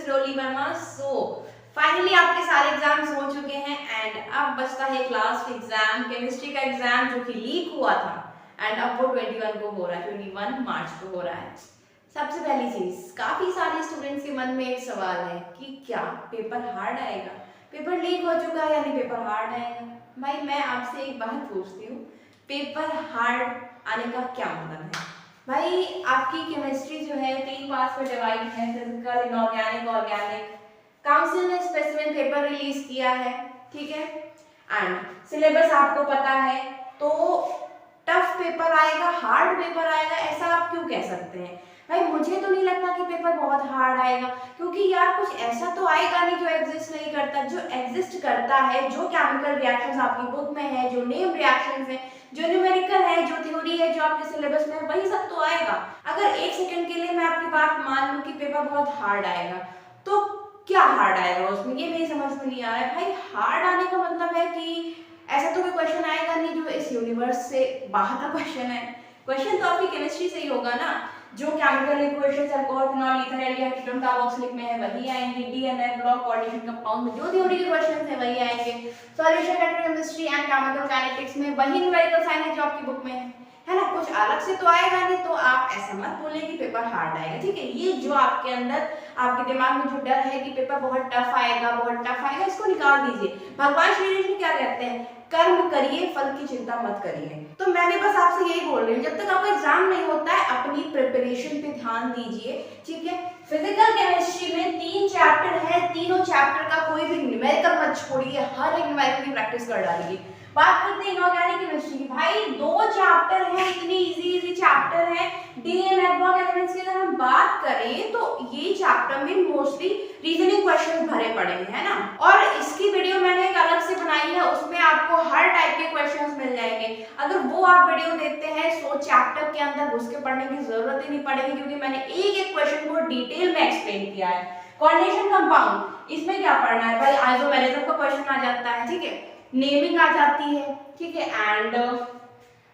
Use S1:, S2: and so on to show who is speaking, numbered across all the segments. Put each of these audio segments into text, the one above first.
S1: Is डोली Verma. So finally आपके सारे एग्जाम्स हो चुके हैं एंड अब बचता है एक लास्ट एग्जाम, केमिस्ट्री का एग्जाम जो कि लीक हुआ था एंड अब वो 21 को हो रहा है, 21 मार्च को हो रहा है। सबसे पहली चीज, काफी सारे स्टूडेंट्स के मन में एक सवाल है कि क्या पेपर हार्ड आएगा, पेपर लीक हो चुका है यानी पेपर हार्ड आएगा। भाई मैं आपसे एक बात पूछती हूँ, पेपर हार्ड आने का क्या मतलब है? भाई आपकी केमिस्ट्री जो है 3 पार्ट्स में डिवाइड है, फिजिकल, इनऑर्गेनिक, ऑर्गेनिक। काउंसिल ने स्पेसिफिक पेपर रिलीज किया है, ठीक है, एंड सिलेबस आपको पता है, तो टफ पेपर आएगा, हार्ड पेपर आएगा, ऐसा आप क्यों कह सकते हैं? भाई मुझे तो नहीं लगता कि पेपर बहुत हार्ड आएगा, क्योंकि यार कुछ ऐसा तो आएगा नहीं जो एग्जिस्ट नहीं करता। जो एग्जिस्ट करता है, जो केमिकल रिएक्शंस आपकी बुक में है, जो नेम रिएक्शंस है, जो न्यूमेरिकल है, जो थ्योरी है, जो आपके सिलेबस में है, वही सब तो आएगा। अगर एक सेकंड के लिए मैं आपकी बात मान लूं कि पेपर बहुत हार्ड आएगा, तो क्या हार्ड आएगा उसमें, ये मेरी समझ में नहीं आ रहा है। भाई हार्ड आने का मतलब है कि ऐसा तो कोई क्वेश्चन आएगा नहीं जो इस यूनिवर्स से बाहर का क्वेश्चन है। क्वेश्चन तो आपकी केमिस्ट्री से ही होगा ना, जो chemical equations alcohol, phenol, ether, aldehyde, ketone, carboxylic में है वही आएंगे। डीएनए, ब्लॉक, कोऑर्डिनेशन कंपाउंड में जो थ्योरी के क्वेश्चंस है वही आएंगे। Solution electrochemistry and chemical kinetics में वही न्यूमेरिकल साइन है जो आपकी बुक में है ना, कुछ अलग से तो आएगा नहीं। तो आप ऐसा मत बोलें कि पेपर हार्ड आएगा, ठीक है। ये जो आपके अंदर, आपके दिमाग में जो डर है कि पेपर बहुत टफ आएगा, बहुत टफ आएगा, इसको निकाल दीजिए। भगवान श्री कृष्ण क्या कहते हैं? कर्म करिए, फल की चिंता मत करिए। तो मैं भी बस आपसे यही बोल रही हूँ, जब तक आपका एग्जाम नहीं होता है अपनी प्रिपरेशन पे ध्यान दीजिए, ठीक है। फिजिकल केमिस्ट्री में 3 चैप्टर है, तीनों चैप्टर का कोई भी न्यूमेरिकल मत छोड़िए, हर एक न्यूमेरिकल की प्रैक्टिस कर डालिए। बात करते हैं इनऑर्गेनिक केमिस्ट्री की। भाई 2 चैप्टर हैं, इतनी इजी चैप्टर है। डीएनए, ब्लॉक एलिमेंट्स की अगर हम बात करें तो ये चैप्टर में मोस्टली रीजनिंग क्वेश्चन भरे पड़े हैं, है ना। और इसकी वीडियो मैंने एक अलग से बनाई है, उसमें आपको हर टाइप के क्वेश्चंस मिल जाएंगे। अगर वो आप वीडियो देखते हैं सो चैप्टर के अंदर घुस के पढ़ने की जरूरत ही नहीं पड़ेगी, क्योंकि मैंने एक एक क्वेश्चन को डिटेल में एक्सप्लेन किया है। कोऑर्डिनेशन कंपाउंड, इसमें क्या पढ़ना है भाई? आइसोमेरिज्म का क्वेश्चन आ जाता है, ठीक है, नेमिंग आ जाती है, ठीक है, एंड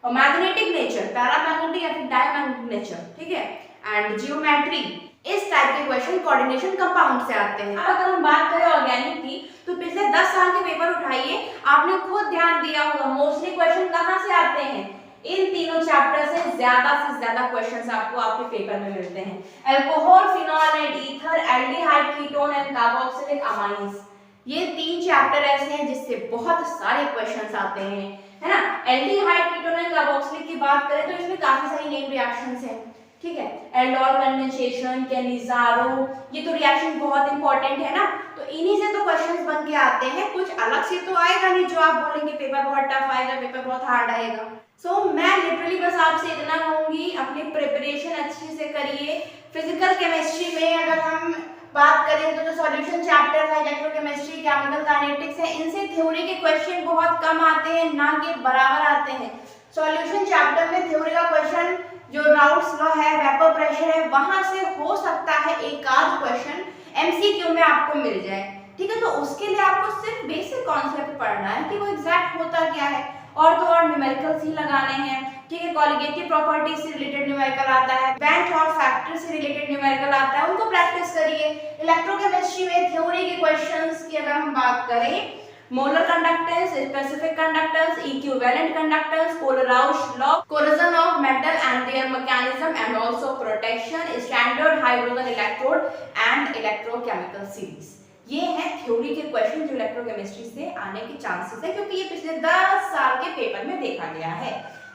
S1: मैग्नेटिक नेचर, पैरामैग्नेटिक या फिर डायमैग्नेटिक नेचर, ठीक है, एंड जियोमेट्री, इस टाइप के क्वेश्चन कोऑर्डिनेशन कंपाउंड से आते हैं। अब अगर हम बात करें ऑर्गेनिक की, तो पिछले 10 साल के पेपर उठाइए, आपने खुद ध्यान दिया होगा मोस्टली क्वेश्चन कहां से आते हैं? इन तीनों चैप्टर से ज्यादा क्वेश्चंस आपको आपके पेपर में मिलते हैं। Alcohol, phenol and ether, aldehyde, ketone and carboxylic amines, ये 3 चैप्टर ऐसे हैं जिससे बहुत सारे क्वेश्चंस आते हैं, है ना। एल्डिहाइड, कीटोन एंड कार्बोक्सिलिक की बात करें तो इसमें काफी सारी नेम रिएक्शंस हैं, ठीक है। एल्डोल कंडेंसेशन, कैनिजारो, ये तो रिएक्शन बहुत इंपॉर्टेंट है ना, तो इन्हीं से तो क्वेश्चंस बन के आते हैं। कुछ अलग से तो आएगा नहीं जो आप बोलेंगे पेपर बहुत टफ आएगा, पेपर बहुत हार्ड आएगा। सो मैं लिटरली बस आपसे इतना कहूंगी, अपनी प्रिपरेशन अच्छे से करिए। फिजिकल केमिस्ट्री में अगर हम बात करें तो जो सॉल्यूशन चैप्टर है, इलेक्ट्रोकेमिस्ट्री, केमिकल काइनेटिक्स है, इनसे थ्योरी के क्वेश्चन बहुत कम आते हैं, ना के बराबर आते हैं। सॉल्यूशन चैप्टर में थ्योरी का क्वेश्चन जो राउट्स लॉ है, वेपर प्रेशर है, वहां से हो सकता है एक आध क्वेश्चन एमसीक्यू में आपको मिल जाए, ठीक है। तो उसके लिए आपको सिर्फ बेसिक कॉन्सेप्ट पढ़ना है कि वो एग्जैक्ट होता क्या है, और तो और न्यूमेरिकल्स ही लगाने हैं, ठीक है। कॉलिगेटिव प्रॉपर्टीज से रिलेटेड न्यूमेरिकल आता है, बेंच और फैक्टर से रिलेटेड न्यूमेरिकल आता है, उनको प्रैक्टिस करिए। इलेक्ट्रोकेमिस्ट्री में थ्योरी के क्वेश्चंस की अगर हम बात करें, molar conductance, specific conductance, equivalent conductance, Kohlrausch law, corrosion of metal and there mechanism and also protection, standard hydrogen electrode and electrochemical series, ये है थ्योरी के क्वेश्चन जो इलेक्ट्रोकेमिस्ट्री से आने के चांसेस है, क्योंकि ये पिछले 10 साल के पेपर में देखा गया है,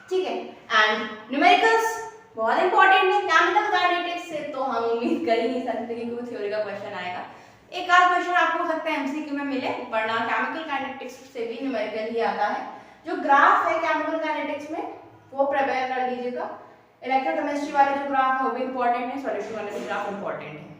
S1: ठीक है। एंड न्यूमेरिकल्स बहुत इंपॉर्टेंट है। केमिकल काइनेटिक्स से तो हम उम्मीद कर ही नहीं सकते कि कोई थ्योरी का क्वेश्चन आएगा, एक आध क्वेश्चन आपको हो सकता है एमसीक्यू में मिले, वरना केमिकल काइनेटिक्स से भी न्यूमेरिकल ही आता है। जो ग्राफ है केमिकल काइनेटिक्स में वो प्रिपेयर कर लीजिएगा। इलेक्ट्रोकेमिस्ट्री वाले जो ग्राफ है वो भी इंपॉर्टेंट है, सॉल्यूशन वाले भी ग्राफ इंपॉर्टेंट है।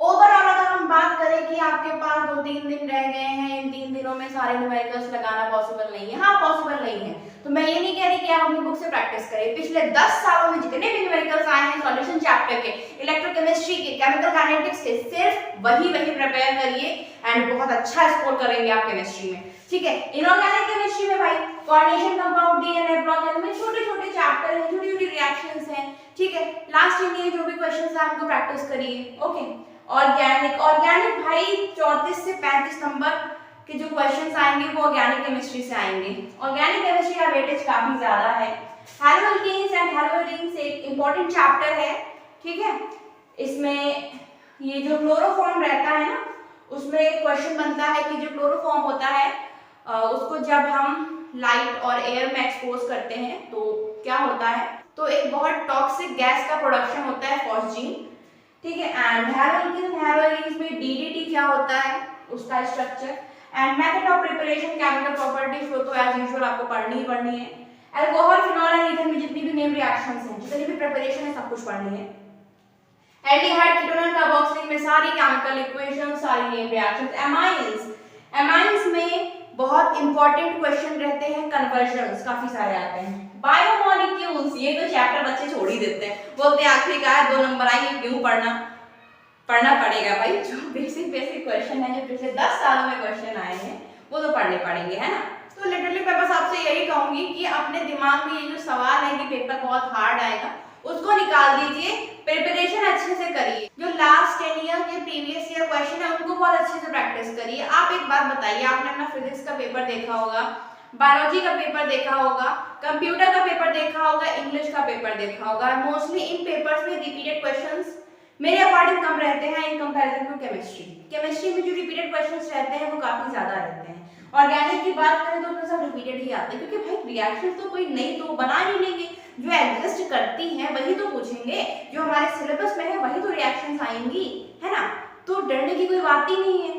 S1: ओवरऑल अगर हम बात करें कि आपके पास 2-3 दिन रह गए हैं, इन 3 दिनों में सारे न्यूमेरिकल्स लगाना पॉसिबल नहीं है, हाँ पॉसिबल नहीं है, तो मैं ये नहीं कह रही कि आप अपनी बुक से प्रैक्टिस करें। पिछले 10 सालों में जितने भी न्यूमेरिकल्स आए हैं सॉल्यूशन चैप्टर के, इलेक्ट्रोकेमिस्ट्री के, केमिकल काइनेटिक्स के, सिर्फ वही प्रिपेयर करिए एंड बहुत अच्छा स्कोर करेंगे आप केमिस्ट्री में, ठीक है। इनऑर्गेनिक केमिस्ट्री में भाई coordination compound, DNA, block element, छोटे-छोटे चैप्टर हैं, छोटी-छोटी रिएक्शंस हैं, ठीक है। लास्ट ईयर जो भी क्वेश्चंस हैं उनको प्रैक्टिस करिए, ओके। ऑर्गेनिक, ऑर्गेनिक भाई 34 से 35 नंबर के जो क्वेश्चंस आएंगे वो ऑर्गेनिक केमिस्ट्री से आएंगे। ऑर्गेनिक केमिस्ट्री का वेटेज काफी ज्यादा है। हेलोअल्केन्स एंड हेलोअरीन्स एक इंपॉर्टेंट चैप्टर है, ठीक है। इसमें ये जो क्लोरोफॉर्म रहता है ना, उसमें एक क्वेश्चन बनता है कि जो क्लोरोफॉर्म होता है उसको जब हम लाइट और एयर में एक्सपोज करते हैं तो क्या होता है, तो एक बहुत टॉक्सिक गैस का प्रोडक्शन होता है फॉस्जीन, ठीक है। एंड हेलोअल्केन्स हेलोअरीन्स में डीडीटी क्या होता है, उसका structure and method of preparation, chemical properties वो तो एज यूजुअल आपको पढ़नी ही पढ़नी है। अल्कोहल, फिनॉल एंड ईथर में जितनी भी नेम रिएक्शंस हैं, जितनी भी प्रिपरेशन है, सब कुछ पढ़नी है। एल्डिहाइड, कीटोन, कार्बोक्सिलिक में सारी केमिकल इक्वेशंस, सारी नेम रिएक्शंस। एमाइंस, एमाइंस में बहुत इंपॉर्टेंट क्वेश्चन रहते हैं, कन्वर्जन्स काफी सारे आते हैं। बायोमॉलिक्यूल्स, ये तो चैप्टर बच्चे छोड़ ही देते हैं, बोलते हैं आखिरी का है 2 नंबर आएंगे, क्यों पढ़ना पड़ेगा भाई। जो बेसिक क्वेश्चन है, जो पिछले 10 सालों में क्वेश्चन आए हैं, वो तो पढ़ने पड़ेंगे, है ना। तो लिटरली मैं बस आपसे यही कहूंगी कि अपने दिमाग में ये जो सवाल है कि पेपर बहुत हार्ड आएगा, उसको निकाल दीजिए, प्रिपरेशन अच्छे से करिए। जो लास्ट 10 ईयर के प्रीवियस ईयर क्वेश्चन है उनको बहुत अच्छे से प्रैक्टिस करिए। आप एक बात बताइए, आपने अपना फिजिक्स का पेपर देखा होगा, बायोलॉजी का पेपर देखा होगा, कंप्यूटर का पेपर देखा होगा, इंग्लिश का पेपर देखा होगा, मोस्टली इन पेपर्स में रिपीटेड क्वेश्चंस मेरे अकॉर्डिंग कम रहते हैं in comparison to chemistry. Chemistry में जो रिपीटेड क्वेश्चंस रहते हैं वो काफी ज्यादा रहते हैं। ऑर्गेनिक की बात करें तो उसमें सब रिपीटेड ही आते हैं, क्योंकि भाई रिएक्शन तो कोई नई तो बना नहीं लेंगे, जो एग्जिस्ट करती हैं वही तो पूछेंगे, जो हमारे सिलेबस में है वही तो रिएक्शंस आएंगी, है ना। तो डरने की कोई बात ही नहीं है।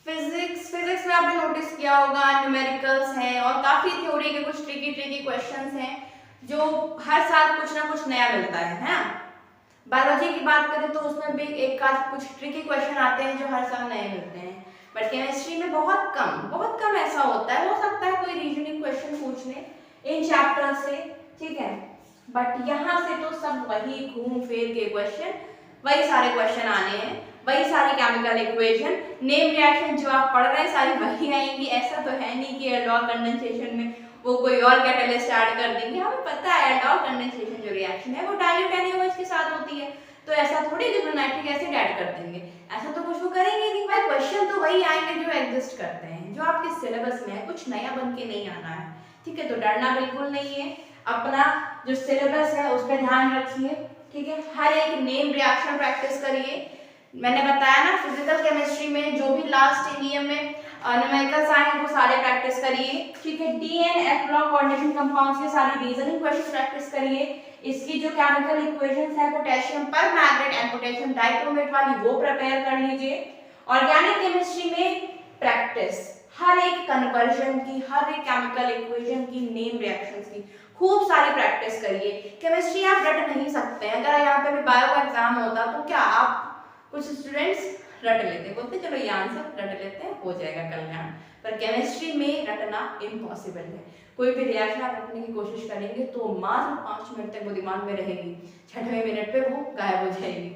S1: फिजिक्स में आपने नोटिस किया होगा न्यूमेरिकल्स हैं और काफी थ्योरी के कुछ ट्रिकी क्वेश्चंस हैं जो हर साल कुछ ना कुछ नया मिलता है ना। बायोलॉजी की बात करें तो उसमें भी एक आध कुछ ट्रिकी क्वेश्चन आते हैं जो हर साल नए मिलते हैं, बट केमिस्ट्री में बहुत कम ऐसा होता है। हो सकता है कोई रीजनिंग क्वेश्चन पूछ ले इन चैप्टर से, ठीक है, बट यहाँ से तो सब वही घूम फिर के क्वेश्चन, वही सारे क्वेश्चन आने हैं, वही सारी केमिकल इक्वेशन, नेम रिएक्शन जो आप पढ़ रहे हैं सारी वही आएंगी। ऐसा तो है नहीं कि एल्डोल कंडेंसेशन में वो कोई और कैटालिस्ट ऐड कर देंगे। हमें पता है एल्डोल कंडेंसेशन जो रिएक्शन है वो डाइल्यूट NaOH के साथ होती है, तो ऐसा थोड़ी कि नाइट्रिक एसिड ऐड कर देंगे, ऐसा तो कुछ वो करेंगे नहीं भाई। क्वेश्चन तो वही आएंगे जो एग्जिस्ट करते हैं, जो आपके सिलेबस में है, कुछ नया बन के नहीं आना है, ठीक है। तो डरना बिल्कुल नहीं है, अपना जो सिलेबस है उस पर ध्यान रखिए, ठीक है। हर एक नेम रिएक्शन प्रैक्टिस करिए। मैंने बताया ना फिजिकल केमिस्ट्री में जो भी लास्ट ईयर में न्यूमेरिकल्स आए हैं वो सारे प्रैक्टिस करिए, ठीक है। DNF ब्लॉक कोऑर्डिनेशन कंपाउंड्स के सारी रीजनिंग क्वेश्चन प्रैक्टिस करिए। इसकी जो केमिकल इक्वेशंस है पोटेशियम पर मैग्नेट एंड पोटेशियम डाइक्रोमेट वाली वो प्रिपेयर कर लीजिए। ऑर्गेनिक केमिस्ट्री में प्रैक्टिस हर एक कन्वर्जन की, हर एक केमिकल इक्वेशन की, नेम रिएक्शंस की खूब सारी प्रैक्टिस करिए। केमिस्ट्री आप रट नहीं सकते हैं। अगर यहाँ पे भी बायो का एग्जाम होता तो क्या आप कुछ स्टूडेंट्स रट लेते, बोलते चलो ये आंसर रट लेते हैं हो जाएगा कल्याण, पर केमिस्ट्री में रटना इम्पॉसिबल है। कोई भी रिएक्शन आप रटने की कोशिश करेंगे तो मात्र 5 मिनट तक वो दिमाग में रहेगी, 6वें मिनट पे वो गायब हो जाएगी,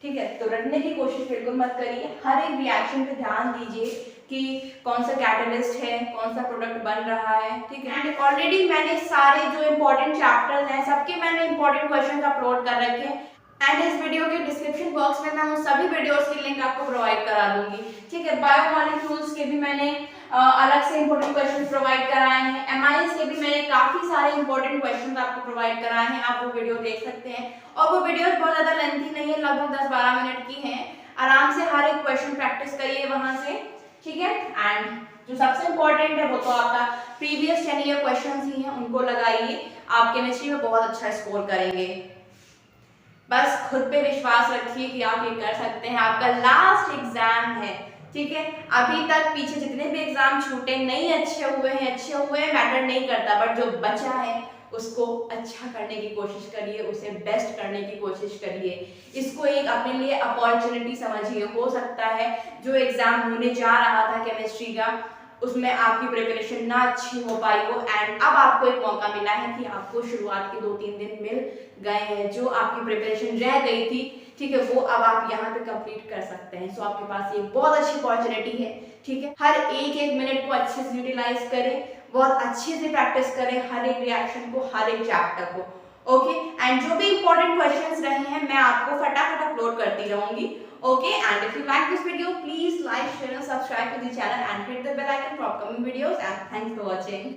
S1: ठीक है। तो रटने की कोशिश बिल्कुल मत करिए। हर एक रिएक्शन पे ध्यान दीजिए कि कौन सा कैटलिस्ट है, कौन सा प्रोडक्ट बन रहा है, ठीक है। एंड ऑलरेडी मैंने सारे जो इंपॉर्टेंट चैप्टर्स हैं सबके मैंने इंपॉर्टेंट क्वेश्चन अपलोड कर रखे हैं, एंड इस वीडियो के डिस्क्रिप्शन बॉक्स में मैं उन सभी वीडियोस की लिंक आपको प्रोवाइड करा दूंगी, ठीक है। बायोमॉलिक्यूल्स के भी मैंने अलग से इंपॉर्टेंट क्वेश्चन प्रोवाइड कराए हैं, एमाइंस के भी मैंने काफी सारे इंपॉर्टेंट क्वेश्चन आपको प्रोवाइड कराए हैं, आप वो वीडियो देख सकते हैं। और वो वीडियोस बहुत ज्यादा लेंथी नहीं है, लगभग 10-12 मिनट की हैं। आराम से हर एक क्वेश्चन प्रैक्टिस करिए वहां से, ठीक है। एंड जो सबसे इंपॉर्टेंट है वो तो आपका प्रीवियस 10 ईयर क्वेश्चन ही हैं, उनको लगाइए, आप केमिस्ट्री में बहुत अच्छा स्कोर करेंगे। बस खुद पे विश्वास रखिए कि आप ये कर सकते हैं। आपका लास्ट एग्जाम है, ठीक है। अभी तक पीछे जितने भी एग्जाम छूटे नहीं अच्छे हुए हैं मैटर नहीं करता, बट जो बचा है उसको अच्छा करने की कोशिश करिए, उसे बेस्ट करने की कोशिश करिए। इसको एक अपने लिए अपॉर्चुनिटी समझिए। हो सकता है जो एग्जाम होने जा रहा था केमिस्ट्री का उसमें आपकी प्रिपरेशन ना अच्छी हो पाई हो, एंड अब आपको एक मौका मिला है कि आपको शुरुआत के 2-3 दिन मिल गए हैं, जो आपकी प्रिपरेशन रह गई थी, ठीक है, वो अब आप यहाँ पे कंप्लीट कर सकते हैं। सो आपके पास ये बहुत अच्छी अपॉर्चुनिटी है, ठीक है। हर एक मिनट को अच्छे से यूटिलाइज करें, बहुत अच्छे से प्रैक्टिस करें हर एक रिएक्शन को, हर एक चैप्टर को। ओके एंड जो भी इंपॉर्टेंट क्वेश्चंस रहे हैं मैं आपको फटाफट अपलोड करती रहूंगी. Okay and if you like this video please like share and subscribe to the channel and hit the bell icon for upcoming videos and thanks for watching.